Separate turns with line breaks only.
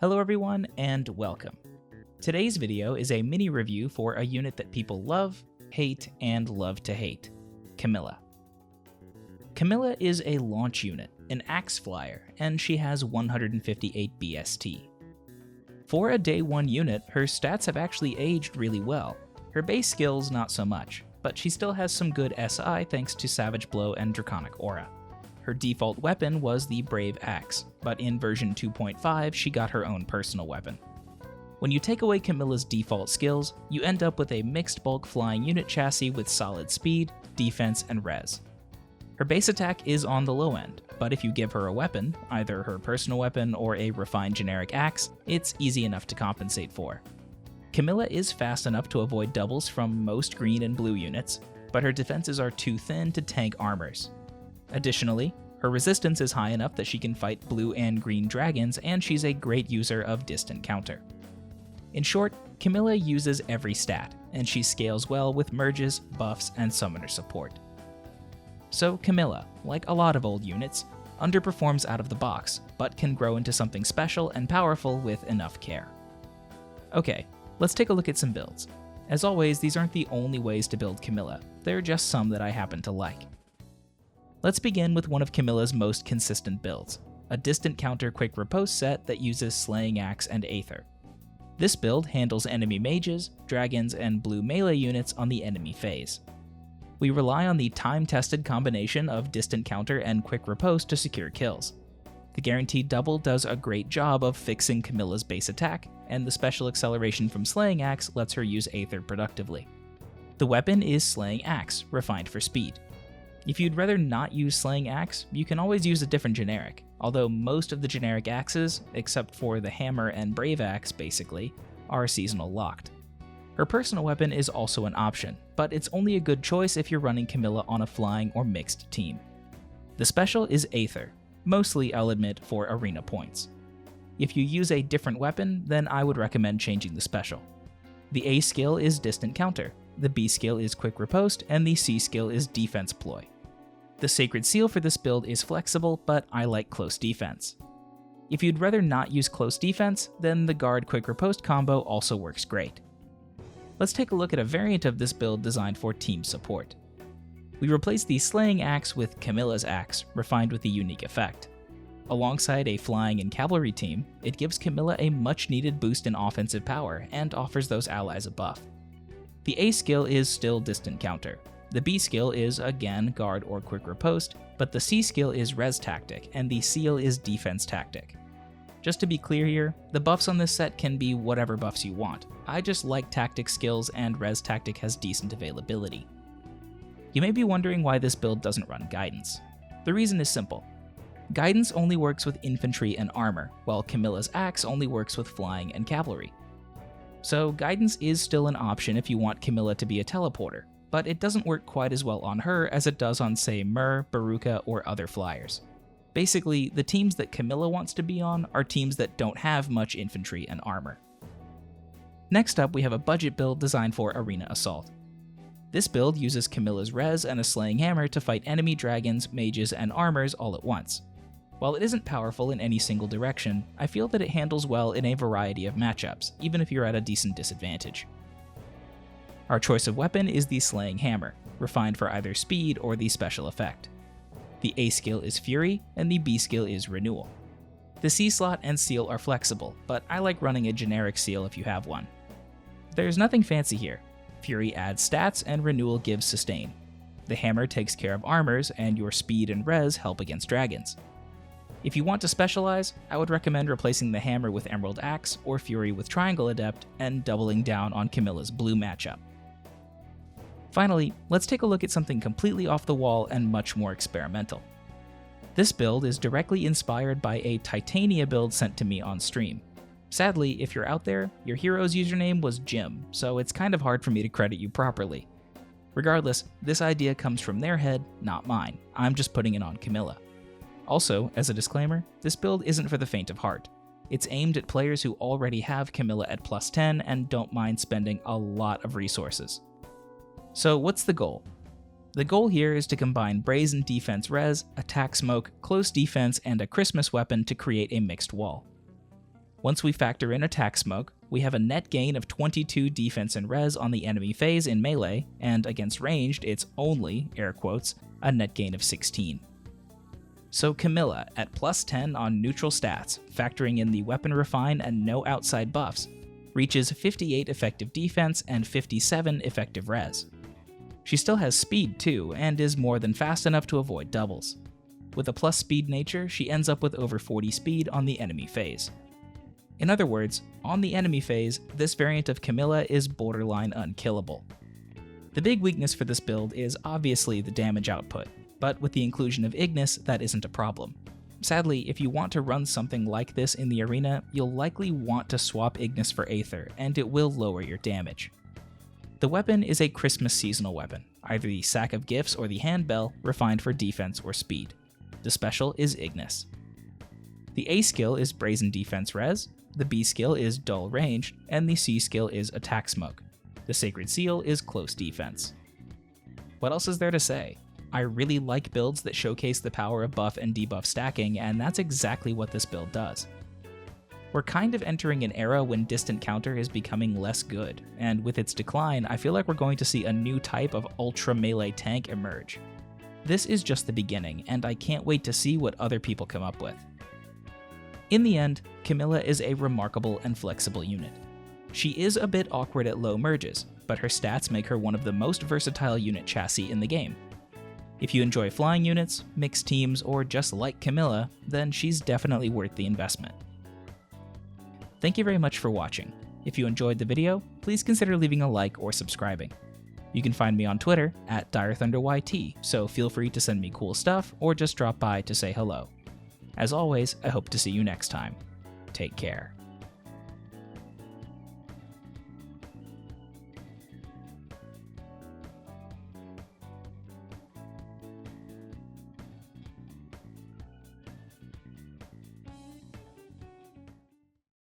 Hello everyone, and welcome. Today's video is a mini review for a unit that people love, hate, and love to hate, Camilla. Camilla is a launch unit, an axe flyer, and she has 158 BST. For a day 1 unit, her stats have actually aged really well. Her base skills not so much, but she still has some good SI thanks to Savage Blow and Draconic Aura. Her default weapon was the Brave Axe, but in version 2.5 she got her own personal weapon. When you take away Camilla's default skills, you end up with a mixed bulk flying unit chassis with solid speed, defense, and res. Her base attack is on the low end, but if you give her a weapon, either her personal weapon or a refined generic axe, it's easy enough to compensate for. Camilla is fast enough to avoid doubles from most green and blue units, but her defenses are too thin to tank armors. Additionally, her resistance is high enough that she can fight blue and green dragons, and she's a great user of distant counter. In short, Camilla uses every stat, and she scales well with merges, buffs, and summoner support. So Camilla, like a lot of old units, underperforms out of the box, but can grow into something special and powerful with enough care. Okay, let's take a look at some builds. As always, these aren't the only ways to build Camilla, they're just some that I happen to like. Let's begin with one of Camilla's most consistent builds, a distant counter quick riposte set that uses Slaying Axe and Aether. This build handles enemy mages, dragons, and blue melee units on the enemy phase. We rely on the time-tested combination of distant counter and quick riposte to secure kills. The guaranteed double does a great job of fixing Camilla's base attack, and the special acceleration from Slaying Axe lets her use Aether productively. The weapon is Slaying Axe, refined for speed. If you'd rather not use Slaying Axe, you can always use a different generic, although most of the generic axes, except for the Hammer and Brave Axe basically, are seasonal locked. Her personal weapon is also an option, but it's only a good choice if you're running Camilla on a flying or mixed team. The special is Aether, mostly I'll admit for arena points. If you use a different weapon, then I would recommend changing the special. The A skill is Distant Counter, the B skill is Quick Riposte, and the C skill is Defense Ploy. The Sacred Seal for this build is flexible, but I like Close Defense. If you'd rather not use Close Defense, then the Guard Quick Riposte combo also works great. Let's take a look at a variant of this build designed for team support. We replace the Slaying Axe with Camilla's Axe, refined with a unique effect. Alongside a flying and cavalry team, it gives Camilla a much-needed boost in offensive power and offers those allies a buff. The A skill is still Distant Counter. The B skill is, again, Guard or Quick Riposte, but the C skill is Res Tactic, and the Seal is Defense Tactic. Just to be clear here, the buffs on this set can be whatever buffs you want. I just like Tactic skills, and Res Tactic has decent availability. You may be wondering why this build doesn't run Guidance. The reason is simple. Guidance only works with infantry and armor, while Camilla's Axe only works with flying and cavalry. So Guidance is still an option if you want Camilla to be a teleporter, but it doesn't work quite as well on her as it does on, say, Myrrh, Baruka, or other flyers. Basically, the teams that Camilla wants to be on are teams that don't have much infantry and armor. Next up, we have a budget build designed for Arena Assault. This build uses Camilla's Res and a Slaying Hammer to fight enemy dragons, mages, and armors all at once. While it isn't powerful in any single direction, I feel that it handles well in a variety of matchups, even if you're at a decent disadvantage. Our choice of weapon is the Slaying Hammer, refined for either speed or the special effect. The A skill is Fury, and the B skill is Renewal. The C slot and Seal are flexible, but I like running a generic Seal if you have one. There's nothing fancy here. Fury adds stats and Renewal gives sustain. The Hammer takes care of armors, and your speed and res help against dragons. If you want to specialize, I would recommend replacing the Hammer with Emerald Axe or Fury with Triangle Adept and doubling down on Camilla's blue matchup. Finally, let's take a look at something completely off the wall and much more experimental. This build is directly inspired by a Titania build sent to me on stream. Sadly, if you're out there, your hero's username was Jim, so it's kind of hard for me to credit you properly. Regardless, this idea comes from their head, not mine. I'm just putting it on Camilla. Also, as a disclaimer, this build isn't for the faint of heart. It's aimed at players who already have Camilla at plus 10 and don't mind spending a lot of resources. So what's the goal? The goal here is to combine Brazen Defense Res, Attack Smoke, Close Defense, and a Christmas weapon to create a mixed wall. Once we factor in attack smoke, we have a net gain of 22 defense and res on the enemy phase in melee, and against ranged, it's only, air quotes, a net gain of 16. So Camilla, at plus 10 on neutral stats, factoring in the weapon refine and no outside buffs, reaches 58 effective defense and 57 effective res. She still has speed too, and is more than fast enough to avoid doubles. With a plus speed nature, she ends up with over 40 speed on the enemy phase. In other words, on the enemy phase, this variant of Camilla is borderline unkillable. The big weakness for this build is obviously the damage output, but with the inclusion of Ignis, that isn't a problem. Sadly, if you want to run something like this in the arena, you'll likely want to swap Ignis for Aether, and it will lower your damage. The weapon is a Christmas seasonal weapon, either the Sack of Gifts or the Handbell, refined for defense or speed. The special is Ignis. The A skill is Brazen Defense Res, the B skill is Dull Range, and the C skill is Attack Smoke. The Sacred Seal is Close Defense. What else is there to say? I really like builds that showcase the power of buff and debuff stacking, and that's exactly what this build does. We're kind of entering an era when distant counter is becoming less good, and with its decline, I feel like we're going to see a new type of ultra melee tank emerge. This is just the beginning, and I can't wait to see what other people come up with. In the end, Camilla is a remarkable and flexible unit. She is a bit awkward at low merges, but her stats make her one of the most versatile unit chassis in the game. If you enjoy flying units, mixed teams, or just like Camilla, then she's definitely worth the investment. Thank you very much for watching. If you enjoyed the video, please consider leaving a like or subscribing. You can find me on Twitter at DireThunderYT, so feel free to send me cool stuff or just drop by to say hello. As always, I hope to see you next time. Take care.